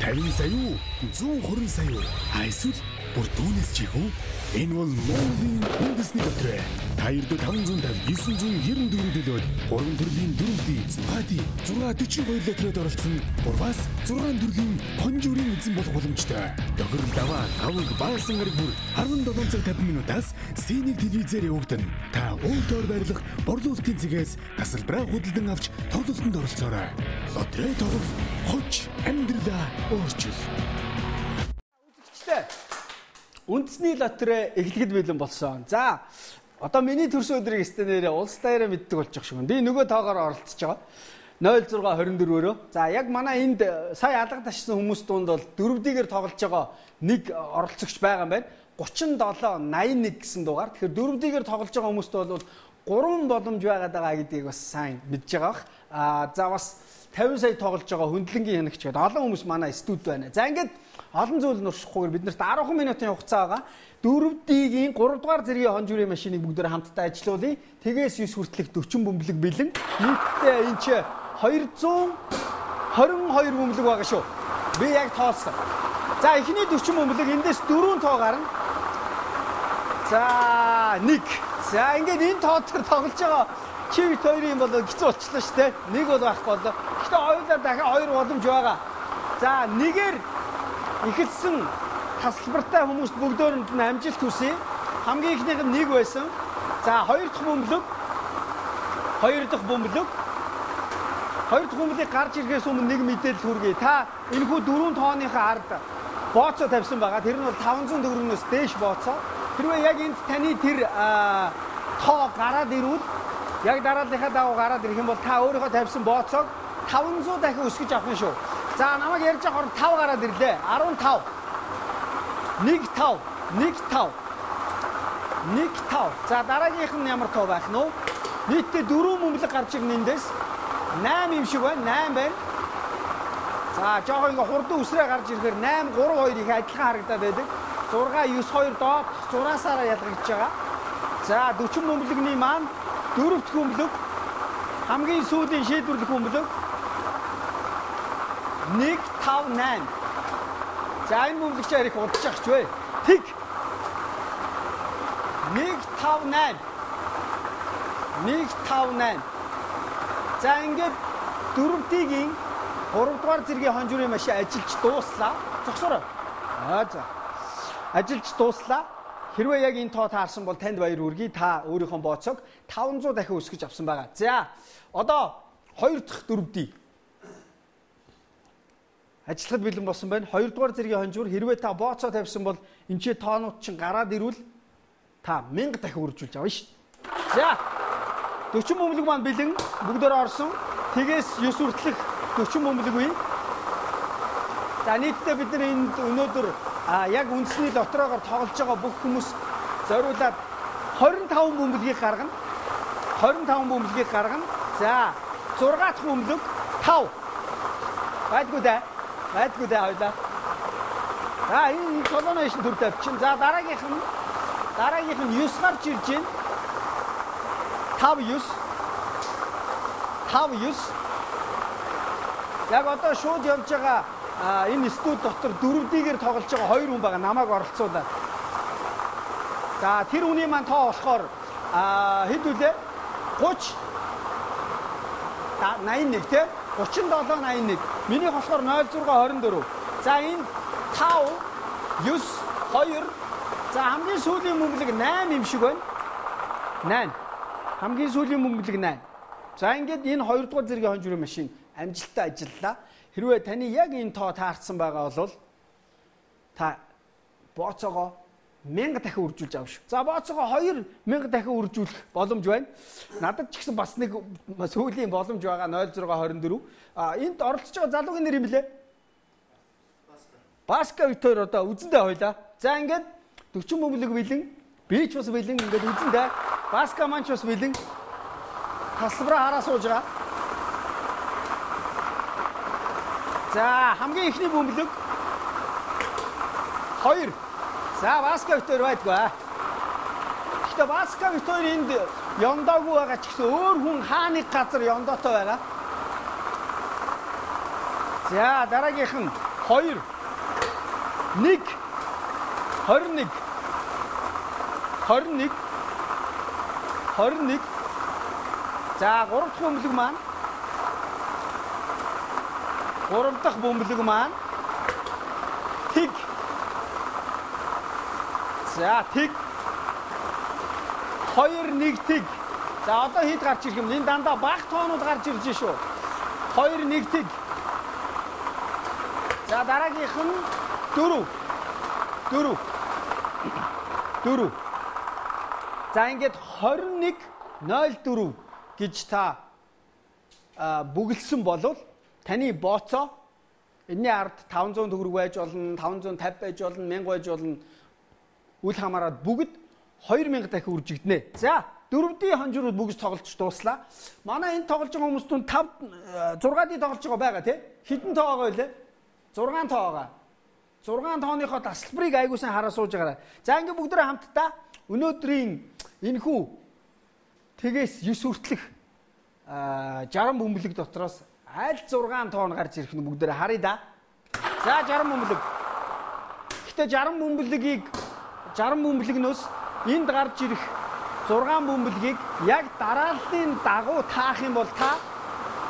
50 сая уу? 120 сая уу? Эсвэл бүр түүнээс ч их үү? Энэ бол Монголын үндэсний дотроо. Та ердөө 550 994 төлөөд 3 төрлийн дөрвөлдий эзэмбади 642 литрээр оролцсон. Бурвас 6 төрлийн хонжуурын эзэн болох боломжтой. Тохирол даваа аваг баасан гараг бүр 17 цаг 50 минутаас Синий телевизээр явагдана. Та өөртөө барилах борлуулалтын цэгээс тасалбараа худалдан авч тоглолтод оролцоорой. Лотерей тоглох хоч амьдралаа өөрчил. Үндэсний лотерей эхлэхэд бэлэн болсон. За, одоо миний төрсөн өдрийг стенэрээ улс даяараа мэддэг болж байгаа шүү. Би нөгөө тоогоор оролцож байгаа. 0624-өөр. За, яг манай энд сая алга ташсан хүмүүс дунд бол дөрөвдийгээр тоглож байгаа нэг оролцогч байгаа юм байна. 3781 гэсэн дугаар. Тэгэхээр дөрөвдийгээр тоглож байгаа хүмүүст бол 3 боломж байгаад байгаа гэдгийг бас сайн мэдж байгаа бах. За, бас 50 сая тоглож байгаа хөндлөнгийн хянагч гэдэг олон хүмүүс манай студ байна. За, ингээд олон зүйл нуршихгүйгээр бид нарт 10 минутын хугацаа байгаа. Дөрөвдигийн 3 дугаар зэргийн хонжуурын машиныг бүгдээр хамтдаа ажиллуулъя. Тэгээс 9 хүртэлх 40 бөмбөлөг бэлэн. Нийтдээ энэ ч 222 бөмбөлөг байгаа шүү. Би яг тоолсон. За, эхний 40 бөмбөлөг эндээс 4 тоо гарна. За, 1. За, ингээд энэ тоо дээр тоглож байгаа чивт хоёрын бол хэцүү болчихлоо шүү дээ. Нэг бол байхгүй болоо. Гэхдээ хоёулаа дахиад 2 боломж байгаа. За, нэгээр эхэлсэн тасалбартай хүмүүст бүгдөөрэнд нь амжилт хүсье. Хамгийн ихнийх нь 1 байсан. За, 2 дахь бөмбөлөг. 2 дахь бөмбөлөг. 2 дахь бөмбөлийг гарч ирэхээс өмнө нэг мэдээлэл хүргэе. Та энэхүү 4 тооныхаа ард бооцоо тавьсан байгаа. Тэр нь бол 500 төгрөгнөөс дээш бооцоо. Хэрвээ яг энд таны тэр тоо гараад ирвэл яг дарааллынхаа дагуу гараад ирэх юм бол та өөрийнхөө тавьсан бооцоог 500 дахин өсгөж авах юм шүү. За, намайг ярьж байгаа хорон 5 гараад ирлээ. 15. 1-5. За, дараагийнх нь ямар тоо байх нь вэ? Нийтдээ 4 бөмбөлөг гарч ирнэ эндээс. 8 юм шиг байна. 8 байна. За, жоохон ингээ хурдан үсрээ гарч ирэхээр 8-3-2 их адилхан харагдаад байдаг. 6-9-2 доод 6-аараа ялгагдж байгаа. За, 40 бөмбөлөгний маань 4 дахь бөмбөлөг. Хамгийн сүүлийн шийдвэрлэх бөмбөлөг. 1-5-8. За, энэ бөмбөлөгчээр их удаж ахч вэ. Тэг. 1-5-8. 1-5-8. За, ингээд дөрөвдигийн 3 дугаар зэргийн хонжуурын машин ажиллаж дууслаа. Зогсоорой. За. Ажиллаж дууслаа. Хэрвээ яг энэ тоо таарсан бол танд баяр хүргэе. Та өөрийнхөө бооцоог 500 дахин өсгөж авсан байгаа. За, одоо 2 дахь дөрөвдий ажиллахад бэлэн болсон байна. 2 дугаар зэргийн хонжуур хэрвээ та бооцоо тавьсан бол энэ тоонууд чинь гараад ирвэл та 1000 дахин үржүүлж авна шүү. За, 40 бөмбөлөг маань бэлэн бүгдээр орсон. Тэгээс 9 хүртэлх 40 бөмбөлөг үе. За, нийтдээ бид нар энд өнөөдөр яг үндэсний лотереогоор тоглож байгаа бүх хүмүүс зориулаад 25 бөмбөлгийг гаргана. 25 бөмбөлгийг гаргана. За, 6 дахь бөмбөлөг 5. Байдгүй дээ хоёлаа. За, энэ толгойн шин төр тавьчин. За, дараагийнх нь 9 гарч ирж байна. 5-9. Яг одоо шууд явж байгаа энэ студ дотор дөрөвдийгээр тоглож байгаа 2 хүн байгаа. Намайг оролцуулаад. За, тэр хүний маань тоо болохоор хэд үлээ? 30 81 тий? 3781. Минийх болохоор 0624. За, энэ 5 9 2. За, хамгийн сүүлийн бөмбөлөг 8 юм шиг байна. 8. Хамгийн сүүлийн бөмбөлөг 8. За, ингээд энэ 2 дугаар зэргийн хонжуурын машин амжилттай ажиллалаа. Хэрвээ таны яг энэ тоо таарсан байгаа бол та бооцоогоо 1000 дахин үржүүлж авах шүү. За, бооцоогоо 2000 дахин үржүүлэх боломж байна. Надад ч гэсэн бас нэг сүүлийн боломж байгаа 0624. Энд оролцож байгаа залуугийн нэр юм блэ? Баска Витор одоо үзэндээ хойлоо. За, ингээд 40 бөмбөлөг бэлэн, би ч бас бэлэн ингээд үзэндээ. Баска маань ч бас бэлэн. Тасалбараа хараа сууж байгаа. За, хамгийн ихний бөмбөлөг 2. За, Баска Витор байдгүй. Гэхдээ Баска Витор энд ёндоогүй байгаа ч гэсэн өөр хүн хааны газар ёндоотой байгаа. За, дараагийнх нь 2, 1, 21, 21, 21. За 3 дахь бөмбөлөг маань 3 дахь бөмбөлөг маань тэг. За тэг 2 1 тэг. За одоо хэд гарч ирэх юм? Энэ дандаа бага тоонууд гарч ирж шүү. 2 1 тэг. За дараагийнх нь 4. 4. 4. За ингээд 21 04 гэж та бүгэлсэн болвол таны бооцоо энэний ард 500 төгрөг байж болно, 550 байж болно, 1000 байж болно. Үл хамааран бүгд 2000 дахин үржигдэнэ. За 4D хонжрууд бүгд тоглож дууслаа. Манай энэ тоглож байгаа хүмүүс түн 5 6D тоглож байгаа тий? Хэдэн тоо байгаа вэ? 6 тоо байгаа. 6 тооныхоо тасалбарыг айгуусан хараа сууж байгаарай. За ингээд бүгдээ хамтдаа өнөөдрийн энэхүү тэгээс 9 хүртэлх 60 бөмбөлөг дотроос аль 6 тоон гарч ирэх нь бүгдээ харъя да. За 60 бөмбөлөг. Гэтэ 60 бөмбөлөгнөөс энд гарч ирэх 6 бөмбөлгийг яг дарааллын дагуу таах юм бол та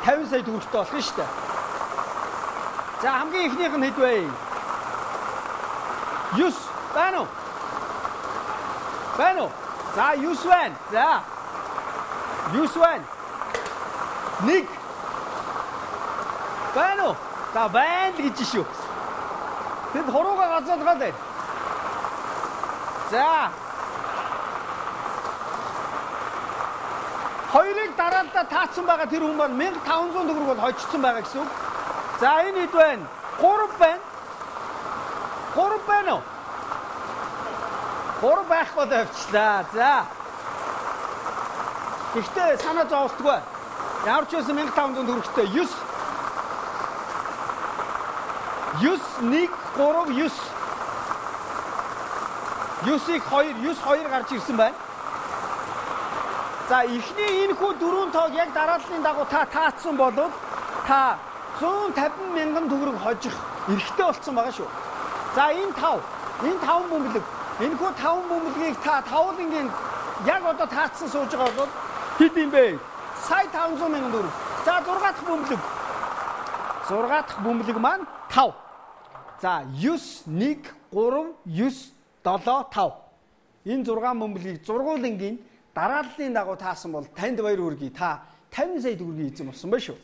50 сая төгрөгтэй болох нь шүү дээ. За хамгийн ихнийх нь хэд вэ? 9 байна уу? Байна уу? За 9 байна. За 9 байна. 1 байна уу? За байна гэж шүү. Тэнд хуруугаа гацаалгаа дээр. За хоёрыг дараалал таацсан байгаа тэр хүн бол 1500 төгрөг бол хожигдсон байгаа гэсэн үг. За энэ хэд байна? 3 байна. 3 байна уу? 3 байхгүй тавьчлаа. За. Гэхдээ санаа зовлтгүй. Ямар ч байсан 1500 төгрөгтэй 9 1 3 9 9-ийг 2 гарч ирсэн байна. За эхний энэ хүү 4 тоог яг дарааллын дагуу та таацсан бол та 150 мянган төгрөг хожих эрхтэй болсон байгаа шүү. За энэ 5 бөмбөлөг. Энэ хүү 5 бөмбөлгийг та тавуулангийн яг одоо таацсан сууж байгаа бол хэд юм бэ? Сая 500 мянган төгрөг. За 6 дахь бөмбөлөг. 6 дахь бөмбөлөг маань 5. За 9 1 3 9 7 5. Энэ 6 бөмбөлгийг зургуулангийн дарааллын дагуу таасан бол танд баяр хүргэе. Та 50 сая төгрөгийн эзэн болсон байна шүү.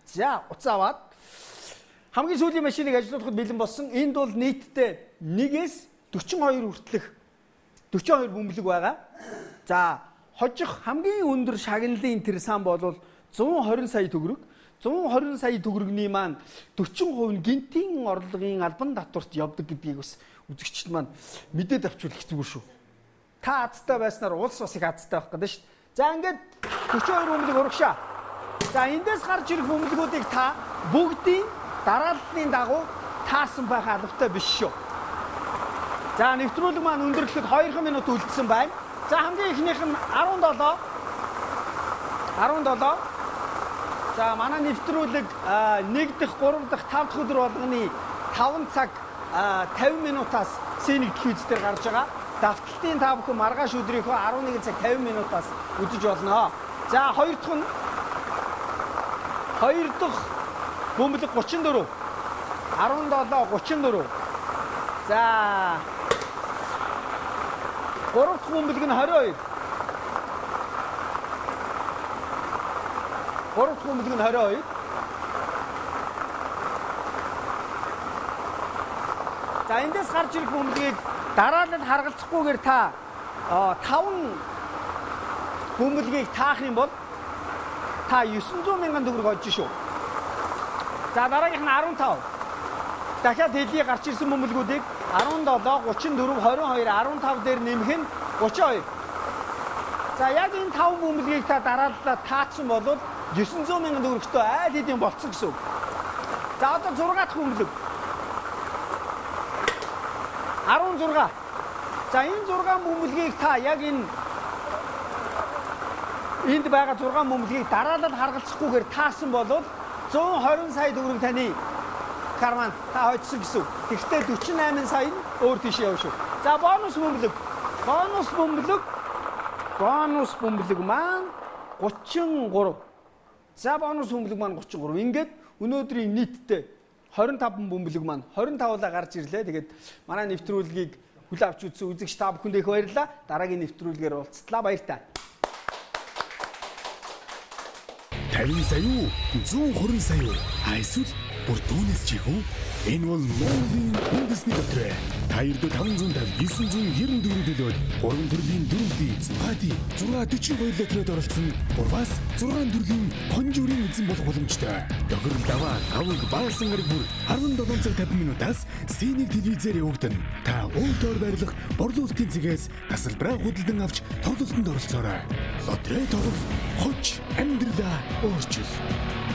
За уцааваад хамгийн сүүлийн машиныг ажилуулахад бэлэн болсон. Энд бол нийтдээ 1-ээс 42 хүртэлх 42 бөмбөлөг байгаа. За хожих хамгийн өндөр шагналын тэрсан бол 120 сая төгрөг. 120 сая төгрөгний маань 40% нь гинтийн орлогын албан татварт явдаг гэдгийг бас үзэгчд маань мэдээд авчвал их зүгээр шүү. Та азтай байснаар улс бас их азтай байх гэдэг шүү. За ингээд 42 бөмбөлөг урагшаа. За эндээс гарч ирэх бөмбөлгүүдийг та бүгдийн дарааллын дагуу таасан байх албатай биш шүү. За нэвтрүүлэг маань өндөрлөхөд 2 минут үлдсэн байна. За хамгийн ихнийх нь 17. За манай нэвтрүүлэг 1 дахь, 3 дахь, 5 дахь өдөр болгоны 5 цаг 50 минутаас сэнэгдэх үедээр гарч байгаа. Давталтын та бүхэн маргааш өдрийнхөө 11 цаг 50 минутаас үзэж болно. За 2 дахь бөмбөлөг 34. 17 34. За 3 дахь бөмбөлөг нь 22. 3 дахь бөмбөлөг нь 22. За эндээс гарч ирэх бөмбөлгийг дараалал харгалзахгүйгээр та 5 бөмбөлгийг таах юм бол та 900 мянган төгрөг олж шүү. За дараагийнх нь 15. Дахиад хэлий гарч ирсэн бөмбөлгүүдийг 17, 34, 22, 15 дээр нэмэх нь 32. За яг энэ 5 бөмбөлгийг та дарааллаа таацсан бол 900 мянган төгрөгтэй айл хэдийн болцсон гэсэн үг. За одоо 6 дахь бөмбөлөг. 16. За энэ 6 бөмбөлгийг та яг энд байгаа 6 бөмбөлгийг дараалал харгалзахгүйгээр таасан бол 120 сая төгрөг таны карман та хоцсон гэсэн. Гэхдээ 48 сая нь өөр тийш явна шүү. За бонус бөмбөлөг. Бонус бөмбөлөг маань 33. За бонус бөмбөлөг маань 33. Ингээд өнөөдрийн нийтдээ 25 бөмбөлөг маань 25-аа гарч ирлээ. Тэгээд манай нэвтрүүлгийг хүлээн авч үзсэн үзэгч та бүхэнд их баярлалаа. Дараагийн нэвтрүүлгээр уулзтлаа. Баярлалаа. 50 сая юу? 120 сая юу? Эсвэл бүр түүнээс ч их үү? Энэ бол Монголын үндэсний дотроо. Та ердөө 550 994 төлөөд 3 төрлийн дөрөвдий зугаадын 642 литрээр оролцсон. Бургаас 6 төрлийн хонжуурын эзэн болох боломжтой. Дохирол даваа аваг баасан гараг бүр 17 цаг 50 минутаас Синийг телевизээр явагдана. Та өөртөө байрлах борлуулалтын цэгээс тасалбараа худалдан авч тоглолтод оролцоорой. Лотерей тоглох хоч амьдралаа өөрчил.